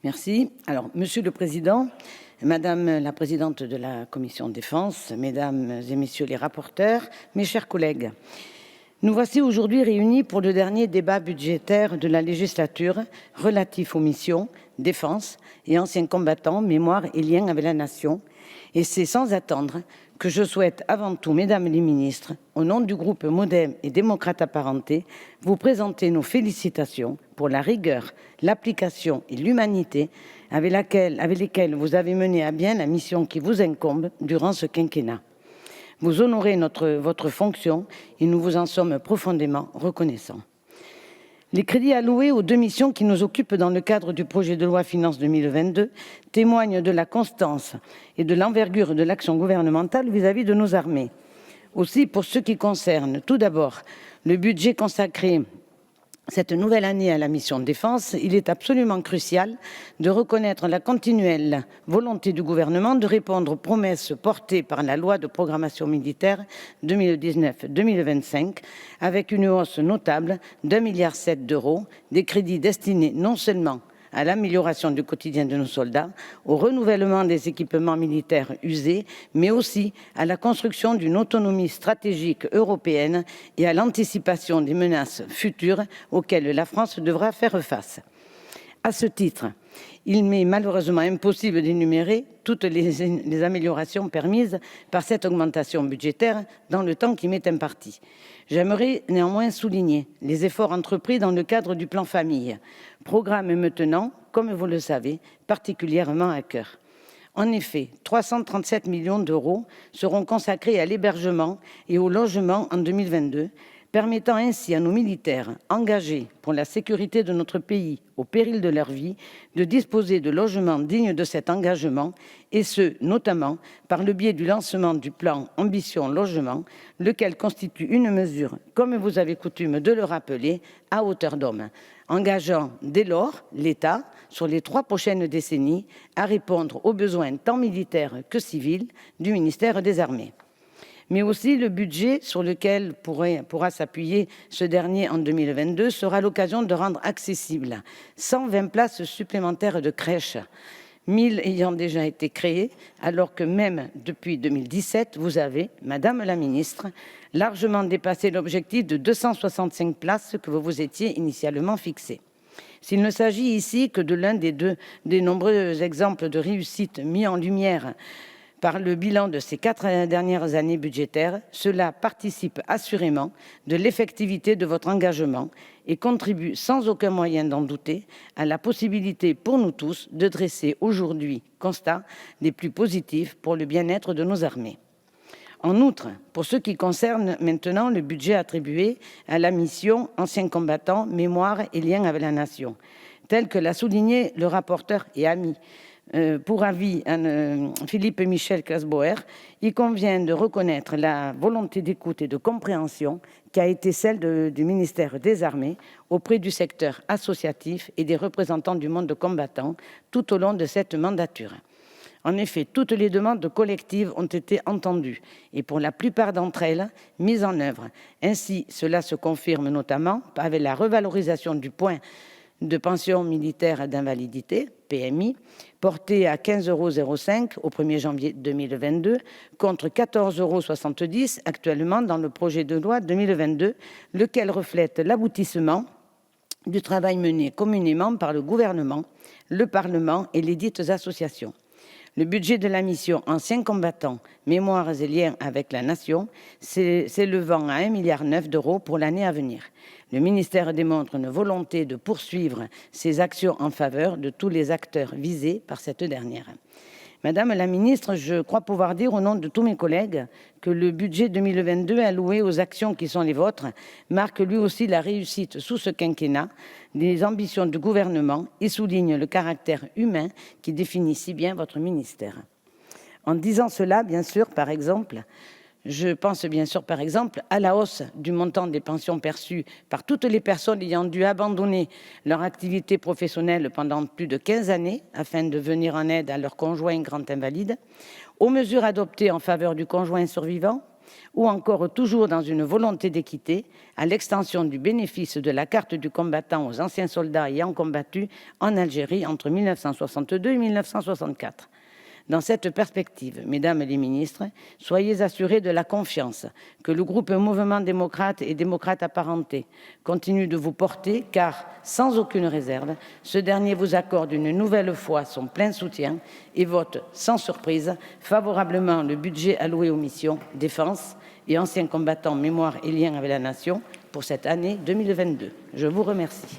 Merci. Alors, Monsieur le Président, Madame la Présidente de la Commission Défense, Mesdames et Messieurs les rapporteurs, mes chers collègues, nous voici aujourd'hui réunis pour le dernier débat budgétaire de la législature relatif aux missions, défense et anciens combattants, mémoire et liens avec la nation. Et c'est sans attendre que je souhaite avant tout, Mesdames les ministres, au nom du groupe Modem et Démocrates Apparentés, vous présenter nos félicitations pour la rigueur, l'application et l'humanité avec lesquelles vous avez mené à bien la mission qui vous incombe durant ce quinquennat. Vous honorez votre fonction et nous vous en sommes profondément reconnaissants. Les crédits alloués aux deux missions qui nous occupent dans le cadre du projet de loi Finances 2022 témoignent de la constance et de l'envergure de l'action gouvernementale vis-à-vis de nos armées. Aussi, pour ce qui concerne tout d'abord le budget consacré cette nouvelle année à la mission défense, il est absolument crucial de reconnaître la continuelle volonté du gouvernement de répondre aux promesses portées par la loi de programmation militaire 2019-2025 avec une hausse notable d'1,7 milliard d'euros des crédits destinés non seulement à l'amélioration du quotidien de nos soldats, au renouvellement des équipements militaires usés, mais aussi à la construction d'une autonomie stratégique européenne et à l'anticipation des menaces futures auxquelles la France devra faire face. À ce titre, il m'est malheureusement impossible d'énumérer toutes les améliorations permises par cette augmentation budgétaire dans le temps qui m'est imparti. J'aimerais néanmoins souligner les efforts entrepris dans le cadre du plan famille, programme me tenant, comme vous le savez, particulièrement à cœur. En effet, 337 millions d'euros seront consacrés à l'hébergement et au logement en 2022, permettant ainsi à nos militaires engagés pour la sécurité de notre pays au péril de leur vie de disposer de logements dignes de cet engagement, et ce, notamment par le biais du lancement du plan Ambition Logement, lequel constitue une mesure, comme vous avez coutume de le rappeler, à hauteur d'homme, engageant dès lors l'État, sur les 3 prochaines décennies, à répondre aux besoins tant militaires que civils du ministère des Armées. Mais aussi le budget sur lequel pourra s'appuyer ce dernier en 2022 sera l'occasion de rendre accessibles 120 places supplémentaires de crèches, 1000 ayant déjà été créées, alors que même depuis 2017, vous avez, Madame la Ministre, largement dépassé l'objectif de 265 places que vous vous étiez initialement fixé. S'il ne s'agit ici que de l'un des nombreux exemples de réussite mis en lumière par le bilan de ces 4 dernières années budgétaires, cela participe assurément de l'effectivité de votre engagement et contribue sans aucun moyen d'en douter à la possibilité pour nous tous de dresser aujourd'hui constat des plus positifs pour le bien-être de nos armées. En outre, pour ce qui concerne maintenant le budget attribué à la mission Anciens combattants, mémoire et liens avec la nation, tel que l'a souligné le rapporteur et ami pour avis Philippe Michel Clasbauer, il convient de reconnaître la volonté d'écoute et de compréhension qui a été celle du ministère des Armées auprès du secteur associatif et des représentants du monde combattant tout au long de cette mandature. En effet, toutes les demandes collectives ont été entendues et pour la plupart d'entre elles, mises en œuvre. Ainsi, cela se confirme notamment avec la revalorisation du point de pension militaire d'invalidité, PMI, porté à 15,05 € au 1er janvier 2022, contre 14,70 € actuellement dans le projet de loi 2022, lequel reflète l'aboutissement du travail mené communément par le gouvernement, le Parlement et les dites associations. Le budget de la mission Anciens combattants, mémoires et liens avec la nation s'élevant à 1,9 milliard d'euros pour l'année à venir. Le ministère démontre une volonté de poursuivre ses actions en faveur de tous les acteurs visés par cette dernière. Madame la ministre, je crois pouvoir dire au nom de tous mes collègues que le budget 2022 alloué aux actions qui sont les vôtres marque lui aussi la réussite sous ce quinquennat des ambitions du gouvernement et souligne le caractère humain qui définit si bien votre ministère. En disant cela, je pense bien sûr par exemple à la hausse du montant des pensions perçues par toutes les personnes ayant dû abandonner leur activité professionnelle pendant plus de 15 années afin de venir en aide à leur conjoint grand invalide, aux mesures adoptées en faveur du conjoint survivant, ou encore toujours dans une volonté d'équité, à l'extension du bénéfice de la carte du combattant aux anciens soldats ayant combattu en Algérie entre 1962 et 1964. Dans cette perspective, mesdames les ministres, soyez assurés de la confiance que le groupe Mouvement démocrate et démocrates apparentés continue de vous porter, car, sans aucune réserve, ce dernier vous accorde une nouvelle fois son plein soutien et vote, sans surprise, favorablement le budget alloué aux missions défense et anciens combattants, mémoire et liens avec la nation pour cette année 2022. Je vous remercie.